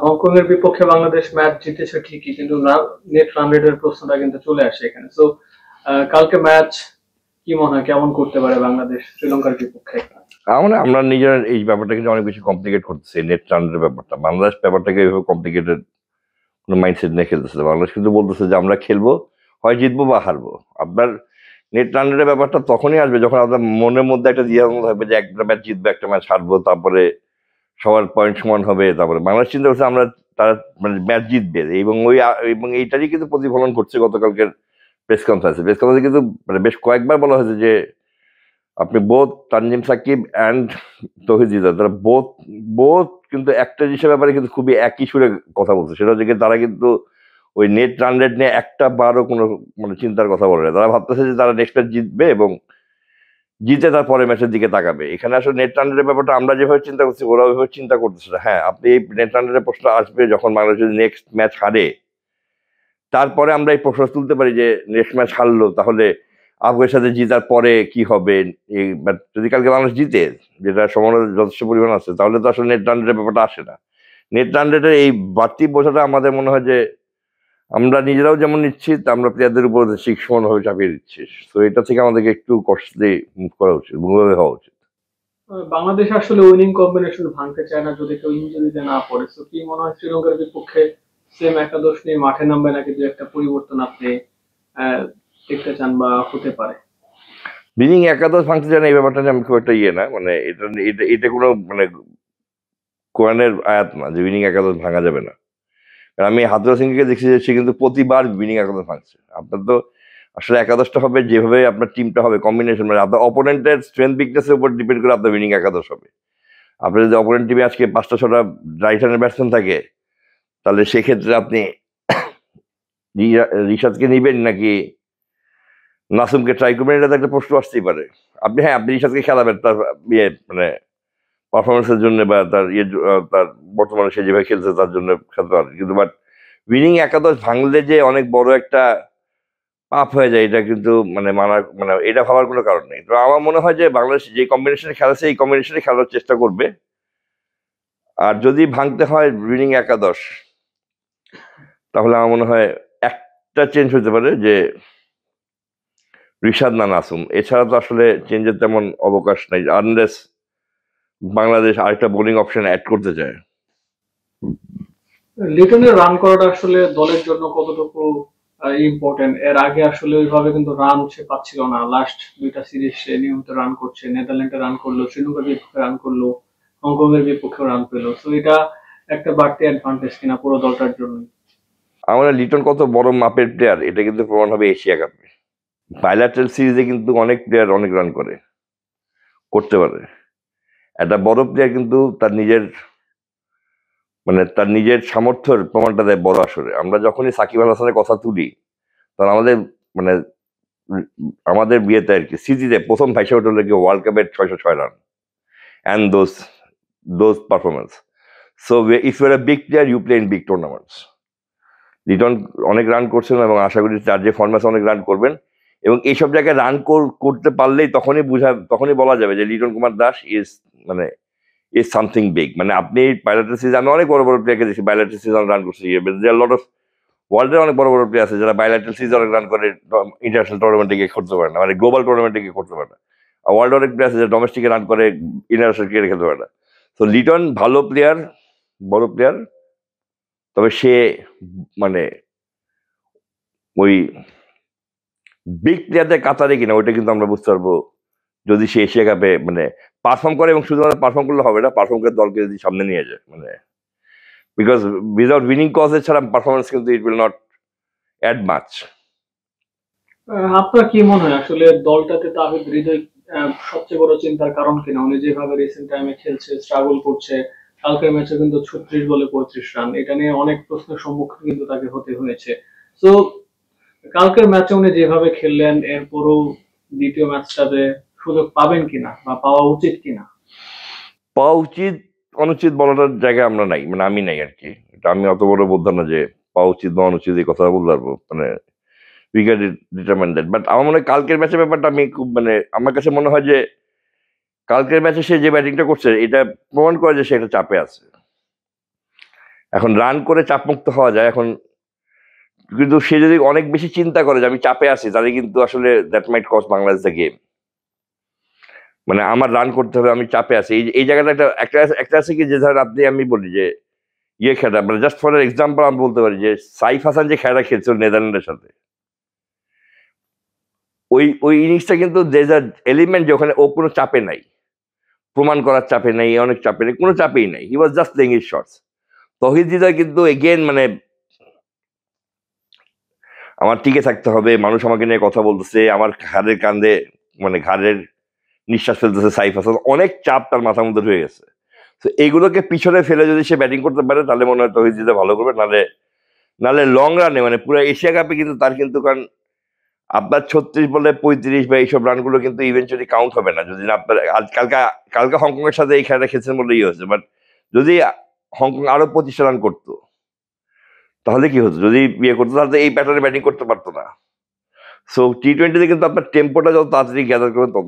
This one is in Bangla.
হংকং এর বিপক্ষে বাংলাদেশ ম্যাচ জিতেছে ঠিকই, কিন্তু নেট রান রেটের প্রশ্নটা কিন্তু চলে আসে এখানে। সো কালকে ম্যাচ কি মনে হয় কেমন করতে পারে বাংলাদেশ শ্রীলঙ্কার বিপক্ষে? আমরা নিজেরা এই ব্যাপারটা কিন্তু অনেক বেশি কমপ্লিকেট করতেছি। নেট রানের ব্যাপারটা, বাংলাদেশ ব্যাপারটাকে এইভাবে কমপ্লিকেটেড কোনো মাইন্ডসেট নিয়ে খেলতেছে। বাংলাদেশ কিন্তু বলতেছে যে আমরা খেলবো, হয় জিতবো বা হারবো। আপনার নেট রানের ব্যাপারটা তখনই আসবে যখন আপনার মনের মধ্যে একটা দ্বিধাদ্বন্দ্ব থাকবে যে একটা ম্যাচ জিতবো, একটা ম্যাচ হারবো, তারপরে সবার পয়েন্ট সমান হবে। তারপরে বাংলাদেশ চিন্তা করছে আমরা তারা মানে ম্যাচ জিতবে, এবং এইটারই কিন্তু প্রতিফলন করছে গতকালকের প্রেস কনফারেন্সে কিন্তু মানে বেশ কয়েকবার বলা হয়েছে যে আপনি বোথ তানজিম সাকিব অ্যান্ড তৌহিদ হৃদয়, তারা বোথ বোথ কিন্তু একটা জিনিসের ব্যাপারে কিন্তু খুবই একই সুরে কথা বলছে। সেটা হচ্ছে তারা কিন্তু ওই নেট রান রেট নিয়ে একটা বারও কোনো মানে চিন্তার কথা বলে না। তারা ভাবতেছে যে তারা নেক্সট ম্যাচ জিতবে এবং জিতে তার পরের ম্যাচের দিকে তাকাবে। এখানে আসলে নেট রান রেটের ব্যাপারটা আমরা যেভাবে চিন্তা করছি ওরা ওইভাবে চিন্তা করতেছে না। হ্যাঁ, আপনি এই নেট রান রেটের প্রশ্ন আসবে যখন বাংলাদেশ যদি নেক্সট ম্যাচ হারে, তারপরে আমরা এই প্রশ্ন তুলতে পারি যে নেক্সট ম্যাচ হারলো তাহলে আফগানের সাথে জিতার পরে কি হবে। যদি কালকে বাংলাদেশ জিতে, যেটা সম্ভাবনা যথেষ্ট পরিমাণ আছে, তাহলে তো আসলে নেট রান রেটের ব্যাপারটা আসে না। নেট রান রেটের এই বাড়তি বোঝাটা আমাদের মনে হয় যে আমরা নিজেরাও যেমন নিচ্ছি, আমরা প্লেয়ারদের উপর সমানভাবে চাপিয়ে দিচ্ছি। তো এটা থেকে আমাদেরকে একটু কষ্টে মুভ করা উচিত, মুভভাবে হওয়া উচিত। বাংলাদেশ আসলে উইনিং কম্বিনেশন ভাঙতে চায় না যদি কেউ ইনজুরিতে না পড়ে। তো কি মনে হয় শ্রীলঙ্কার বিপক্ষে সেম একাদশ নিয়ে মাঠে নামবে নাকি দু একটা পরিবর্তন আপনি দেখতে চান বা হতে পারে? উইনিং একাদশ ভাঙতে চায় না এই ব্যাপারটা নিয়ে আমি খুব একটা না, মানে এটা কোনো মানে কোরআনের আয়াত না যে উইনিং একাদশ ভাঙা যাবে না। কারণ আমি হাতুরা সিংকে দেখছি যে সে কিন্তু প্রতিবার উইনিং একাদশ ভাঙছে। আপনার তো আসলে একাদশটা হবে যেভাবে আপনার টিমটা হবে, কম্বিনেশন, মানে আপনার অপোনেন্টের স্ট্রেংথ উইকনেসের উপর ডিপেন্ড করে আপনার উইনিং একাদশ হবে। আপনার যদি অপোনেন্ট টিমে আজকে 5টা-6টা রাইট হ্যান্ডের ব্যাটসম্যান থাকে, তাহলে সেক্ষেত্রে আপনি রিশাদকে নিবেন নাকি নাসুমকে ট্রাই করবেন, এটা তো একটা প্রশ্ন আসতেই পারে। আপনি রিশাদকে খেলাবেন তার মানে পারফরমেন্সের জন্য বা তার বর্তমানে সে যেভাবে খেলছে তার জন্য খেলতে পারে, কিন্তু বাট উইনিং একাদশ ভাঙলে যে অনেক বড় একটা পাপ হয়ে যায়, এটা কিন্তু মানে এটা ভাবার কোনো কারণ নেই। তো আমার মনে হয় যে বাংলাদেশ যে কম্বিনেশনে খেলাছে এই কম্বিনেশনে খেলার চেষ্টা করবে। আর যদি ভাঙতে হয় উইনিং একাদশ, তাহলে আমার মনে হয় একটা চেঞ্জ হতে পারে যে রিশাদ না নাসুম, এছাড়া তো আসলে চেঞ্জের তেমন অবকাশ নাই, আনলেস বাংলাদেশ আরেকটা বোলিং অপশন অ্যাড করতে চায়। লিটনের রান করাটা আসলে দলের জন্য কতটুকু ইম্পর্টেন্ট? এর আগে আসলে ওইভাবে কিন্তু রান সে পাচ্ছিল না। লাস্ট দুইটা সিরিজ সে নিয়মিত রান করছে, নেদারল্যান্ডে রান করলো, শ্রীলঙ্কার বিপক্ষে রান করলো, হংকং এর বিপক্ষে রান পেলো। তো এটা একটা বাড়তি অ্যাডভান্টেজ কিনা পুরো দলটার জন্য? আমাদের লিটন কত বড় মাপের প্লেয়ার এটা কিন্তু প্রমাণ হবে এশিয়া কাপে। বাইলাটারাল সিরিজে কিন্তু অনেক প্লেয়ার অনেক রান করতে পারে। একটা বড় প্লেয়ার কিন্তু তার নিজের সামর্থ্যের প্রমাণটা দেয় বড় আসরে। আমরা যখনই সাকিব আল হাসানের কথা তুলি, তখন মানে আমাদের বিয়েতে আর কি স্মৃতিতে প্রথম ভাইসা ওঠে হলো কি ওয়ার্ল্ড কাপের 606 run and those performance. So if you are a big player you play in big tournaments. Liton অনেক রান করছেন এবং আশা করি তার যে ফরম্যাটে অনেক রান করবেন, এবং এইসব জায়গায় রান করতে পারলেই তখনই বলা যাবে যে Liton Kumar Das is something big. মানে আপনি বাইলাটারাল সিরিজ, আমি অনেক বড় বড় প্লেয়ারকে দেখছি বাইলাটারাল সিরিজ রান করছে। লট অফ ওয়ার্ল্ডের অনেক বড় বড় প্লেয়ার আছে যারা বাইলাটারাল সিরিজ অনেক রান করে ইন্টারন্যাশনাল টুর্নামেন্টে গিয়ে করতে পারে না, মানে গ্লোবাল টুর্নামেন্টে গিয়ে করতে পারে না। আর ওয়ার্ল্ড অনেক প্লেয়ার আছে যারা ডোমেস্টিকে রান করে ইন্টারন্যাশনাল ক্রিকেটে খেলতে পারে না। তো লিটন ভালো প্লেয়ার, বড় প্লেয়ার, তবে সে মানে ওই বিগ প্লেয়ারদের কাতারে কিনা ওইটা কিন্তু আমরা বুঝতে পারবো যদি সে এশিয়া কাপে পারফর্ম করে, এবং শুধুমাত্র পারফর্ম করলে হবে না, পারফর্ম করে দলকে যদি সামনে নিয়ে যায়, বিকজ উইদাউট উইনিং কজেস ছাড়া পারফরমেন্স কিন্তু it will not add much. আপনার কি মনে হয় আসলে দলটাতে তাহিদ হৃদয় সবচেয়ে বড় চিন্তার কারণ কিনা? উনি যেভাবে রিসেন্ট টাইমে খেলছে, স্ট্রাগল করছে, কালকের ম্যাচে কিন্তু 36 বলে 35 রান, এটা নিয়ে অনেক প্রশ্নের সম্মুখীন কিন্তু তাকে হতে হয়েছে। তো কালকের ম্যাচে উনি যেভাবে খেললেন, এরপরও দ্বিতীয় ম্যাচটাতে সুযোগ পাবেন কিনা বা পাওয়া উচিত কিনা? পাওয়া উচিত অনুচিত বলাটার জায়গায় আমরা নাই, আমি নাই আর কি। এটা আমি অত বড় বোঝা না যে পাওয়া উচিত বা অনুচিত এই কথা বলতে পারবো, we can determine that. But আমার মনে হয় কালকের ম্যাচের ব্যাপারটা আমি খুব আমার কাছে মনে হয় যে কালকের ম্যাচে সে যে ব্যাটিংটা করছে এটা প্রমাণ করে যে সে একটা চাপে আছে। এখন রান করে চাপমুক্ত হওয়া যায় এখন, কিন্তু সে যদি অনেক বেশি চিন্তা করে যে আমি চাপে আছি, তাহলে কিন্তু আসলে that might cost Bangladesh the game. মানে আমার রান করতে হবে, আমি চাপে আছি, এই জায়গাটা একটা একটা একটা আছে কি, যে ধরেন আপনি, আমি বলি যে ইয়ে খেলা, মানে জাস্ট ফর এক্সাম্পল আমি বলতে পারি যে সাইফ হাসান যে খেলাটা খেলছিল নেদারল্যান্ডের সাথে, ওই ইনিংসটা কিন্তু এলিমেন্ট যে ওখানে ও কোনো চাপে নাই, প্রমাণ করার চাপে নাই, অনেক চাপে নেই, কোনো চাপেই নাই, he was just playing his shots. Towhid Hridoy কিন্তু এগেন মানে আমার টিকে থাকতে হবে, মানুষ আমাকে নিয়ে কথা বলতেছে, আমার ঘাড়ের কান্দে মানে ঘাড়ের নিঃশ্বাস ফেলতেছে সাইফ হাসান, অনেক চাপ তার মাথার মধ্যে হয়ে গেছে। তো এইগুলোকে পিছনে ফেলে যদি সে ব্যাটিং করতে পারে, তাহলে মনে হয় তহিদ হৃদয় ভালো করবে। নাহলে নাহলে লং রানে মানে পুরো এশিয়া কাপে কিন্তু তার কিন্তু, কারণ আপনার 36 বলে 35 বা এইসব রানগুলো কিন্তু ইভেন্চুয়ালি কাউন্ট হবে না যদি না আপনার কালকে কালকে হংকং এর সাথে এই খেলাটা খেলছেন বলে ইয়ে হয়েছে। বাট যদি হংকং আরো 25 রান করতো, তাহলে কি হতো, যদি ইয়ে করতো, তাহলে তো এই প্যাটার্নে ব্যাটিং করতে পারতো না। সো টি-20 তে কিন্তু আপনার টেম্পোটা যত তাড়াতাড়ি গ্যাদার করবেন তত